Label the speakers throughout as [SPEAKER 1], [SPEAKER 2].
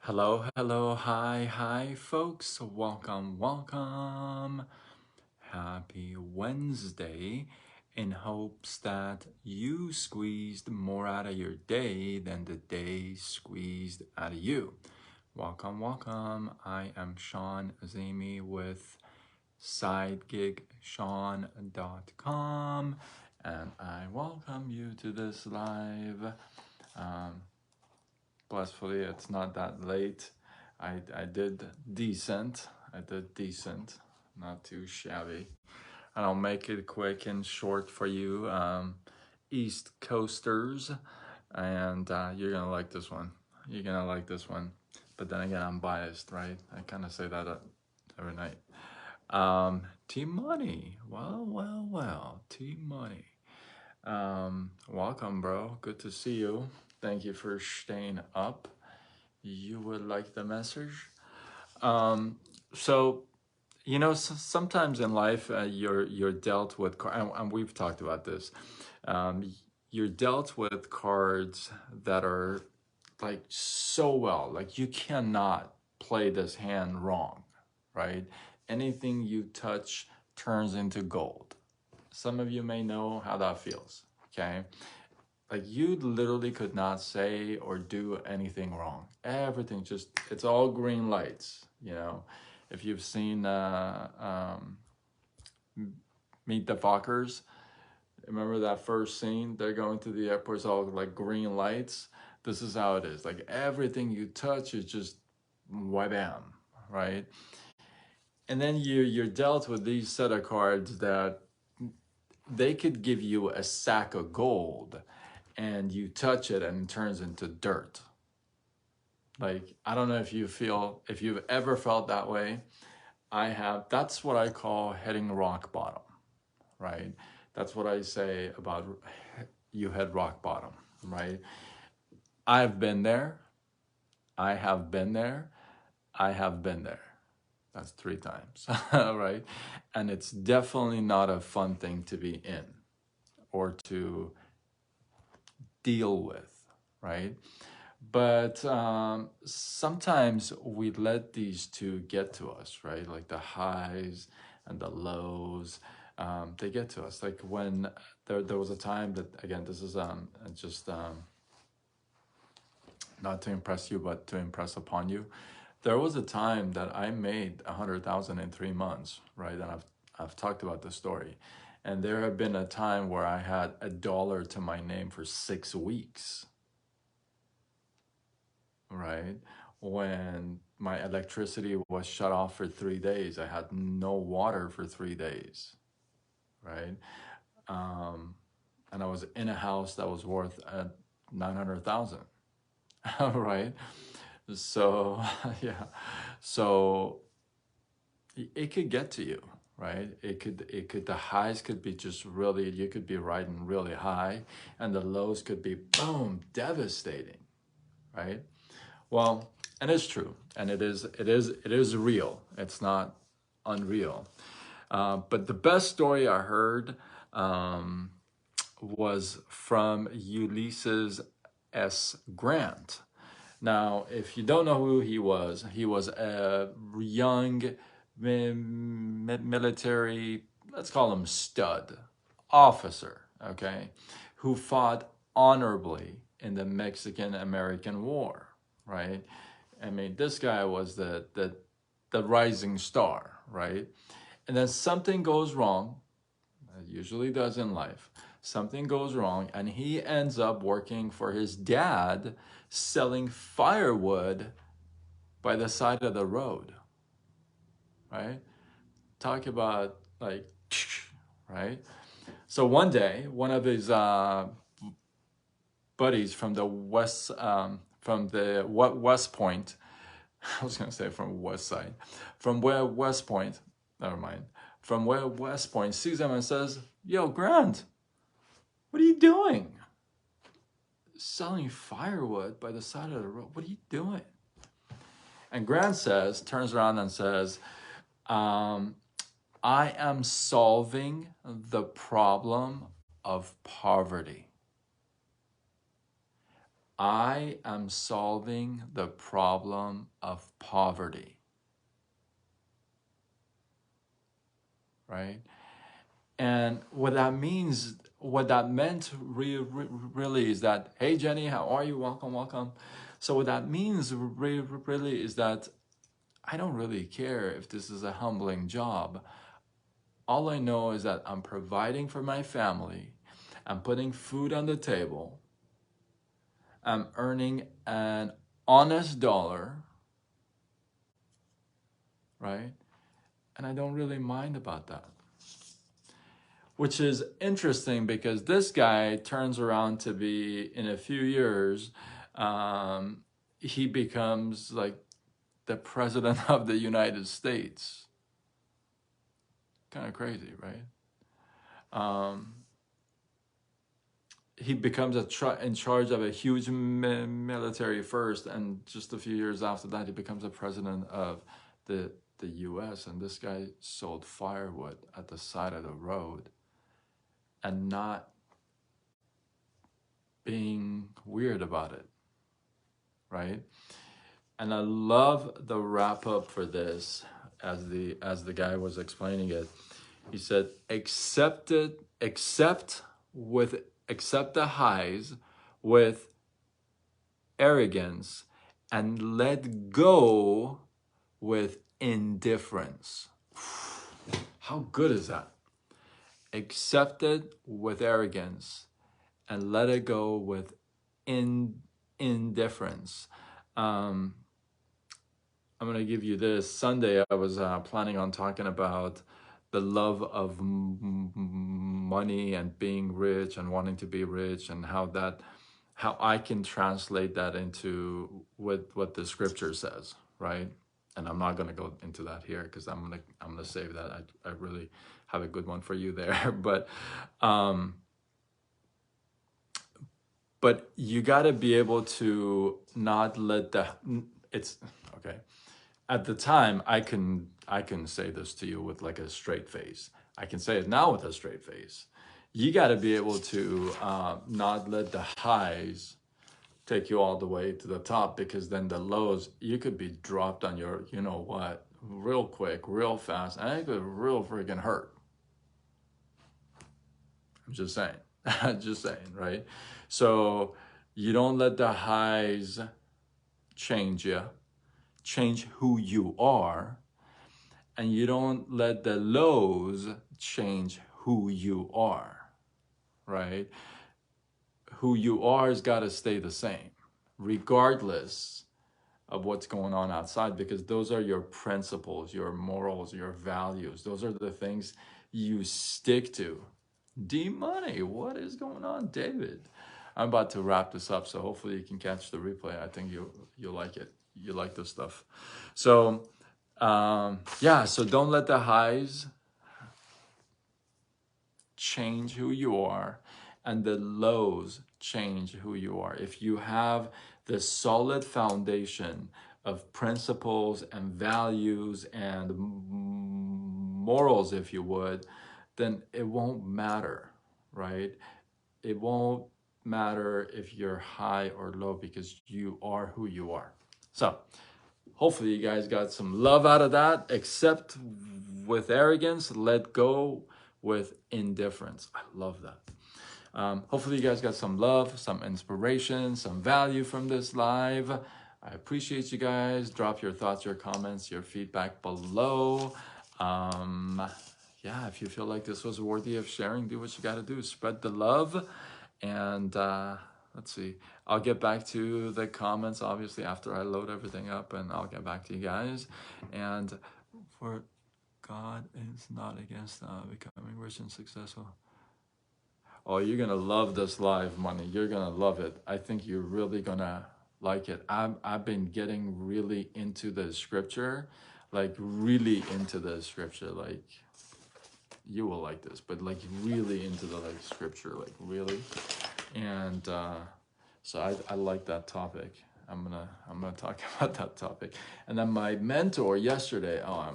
[SPEAKER 1] Hello, hello, hi, folks. Welcome. Happy Wednesday in hopes that you squeezed more out of your day than the day squeezed out of you. Welcome. I am Sean Azimi with sidegigshawn.com and I welcome you to this live. Blissfully, it's not that late. I did decent. Not too shabby. And I'll make it quick and short for you, East Coasters. And you're gonna like this one. But then again, I'm biased, right? I kind of say that every night. T-Money. Well. T-Money. Welcome, bro. Good to see you. Thank you for staying up. You would like the message. So sometimes in life you're dealt with, and we've talked about this. You're dealt with cards that are like so well, like you cannot play this hand wrong, right? Anything you touch turns into gold. Some of you may know how that feels, okay? Like you literally could not say or do anything wrong. Everything just, it's all green lights, If you've seen Meet the Fockers, remember that first scene? They're going to the airport, it's all like green lights. This is how it is. Like everything you touch is just wham, right? And then you're dealt with these set of cards that they could give you a sack of gold and you touch it and it turns into dirt. Like, I don't know if you've ever felt that way. I have. That's what I call hitting rock bottom, right? That's what I say about you hit rock bottom, right? I've been there. I have been there. I have been there. That's 3 times, right? And it's definitely not a fun thing to be in or to deal with, right? But sometimes we let these two get to us, right? Like the highs and the lows, they get to us. Like when there was a time that, again, this is just not to impress you, but to impress upon you. There was a time that I made 100,000 in 3 months, right? And I've talked about this story. And there have been a time where I had $1 to my name for 6 weeks, right? When my electricity was shut off for 3 days, I had no water for 3 days, right? And I was in a house that was worth 900,000, right? So yeah, so it could get to you, right? It could the highs could be just really, you could be riding really high, and the lows could be boom, devastating, right? Well, and it's true, and it is real. It's not unreal. But the best story I heard was from Ulysses Grant. Now, if you don't know who he was a young military, let's call him stud officer, okay, who fought honorably in the Mexican-American War, right? I mean, this guy was the rising star, right? And then something goes wrong, it usually does in life. Something goes wrong, and he ends up working for his dad, selling firewood by the side of the road, right? Talk about like, right? So one day, one of his buddies from the West Point, I was gonna say from West Side, from where West Point, never mind, from where West Point sees him and says, "Yo, Grant, what are you doing? Selling firewood by the side of the road. What are you doing?" And Grant turns around and says, I am solving the problem of poverty. I am solving the problem of poverty, right? And what that means, what that meant really is that, hey, Jenny, how are you? Welcome, welcome. So what that means really is that I don't really care if this is a humbling job. All I know is that I'm providing for my family. I'm putting food on the table. I'm earning an honest dollar, right? And I don't really mind about that. Which is interesting because this guy turns around to be, in a few years, he becomes like the president of the United States. Kind of crazy, right? He becomes in charge of a huge military first, and just a few years after that, he becomes a president of the U.S. And this guy sold firewood at the side of the road, and not being weird about it, right? And I love the wrap up for this, as the guy was explaining it. He said, accept the highs with arrogance, and let go with indifference. How good is that? Accept it with arrogance and let it go with indifference. I'm going to give you this. Sunday, I was planning on talking about the love of money and being rich and wanting to be rich, and how I can translate that into what the scripture says, right? And I'm not going to go into that here because I'm gonna save that. I really have a good one for you there, but you got to be able to not let it's okay. At the time, I can say this to you with like a straight face. I can say it now with a straight face. You got to be able to not let the highs take you all the way to the top, because then the lows, you could be dropped on your, you know what, real quick, real fast, and it could real freaking hurt. I'm just saying. Just saying, right? So you don't let the highs change you, change who you are, and you don't let the lows change who you are, right? Who you are has got to stay the same, regardless of what's going on outside, because those are your principles, your morals, your values. Those are the things you stick to. D-Money, what is going on, David? I'm about to wrap this up, so hopefully you can catch the replay. I think you'll like it. You like this stuff. So, yeah, so don't let the highs change who you are, and the lows change who you are. If you have the solid foundation of principles and values and morals, if you would, then it won't matter, right? It won't matter if you're high or low, because you are who you are. So hopefully you guys got some love out of that. Accept with arrogance, let go with indifference. I love that. Hopefully you guys got some love, some inspiration, some value from this live. I appreciate you guys. Drop your thoughts, your comments, your feedback below. Yeah, if you feel like this was worthy of sharing, do what you got to do. Spread the love. And let's see. I'll get back to the comments, obviously, after I load everything up, and I'll get back to you guys. And for God is not against becoming rich and successful. Oh, you're going to love this live, Money. You're going to love it. I think you're really going to like it. I've been getting really into the scripture, like really into the scripture. Like, you will like this, but like really into the like scripture, like really. And so I like that topic. I'm gonna talk about that topic. And then my mentor yesterday, I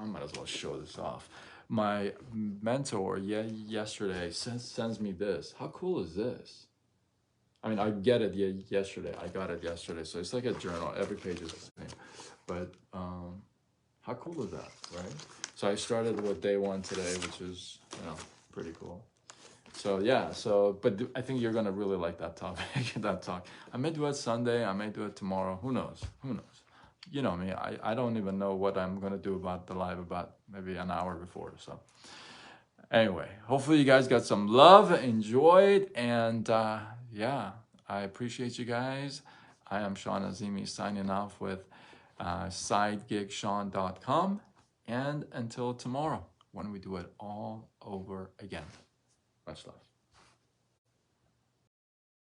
[SPEAKER 1] might as well show this off. My mentor yesterday sends me this. How cool is this? I mean, I get it yesterday. I got it yesterday. So it's like a journal. Every page is the same. But how cool is that, right? So I started with day one today, which is, pretty cool. So yeah, but I think you're gonna really like that topic, that talk. I may do it Sunday, I may do it tomorrow. Who knows? Who knows? You know me. I don't even know what I'm gonna do about the live about maybe an hour before. So anyway, hopefully you guys got some love, enjoyed, and yeah, I appreciate you guys. I am Sean Azimi signing off with sidegigshawn.com, and until tomorrow when we do it all over again. Much love.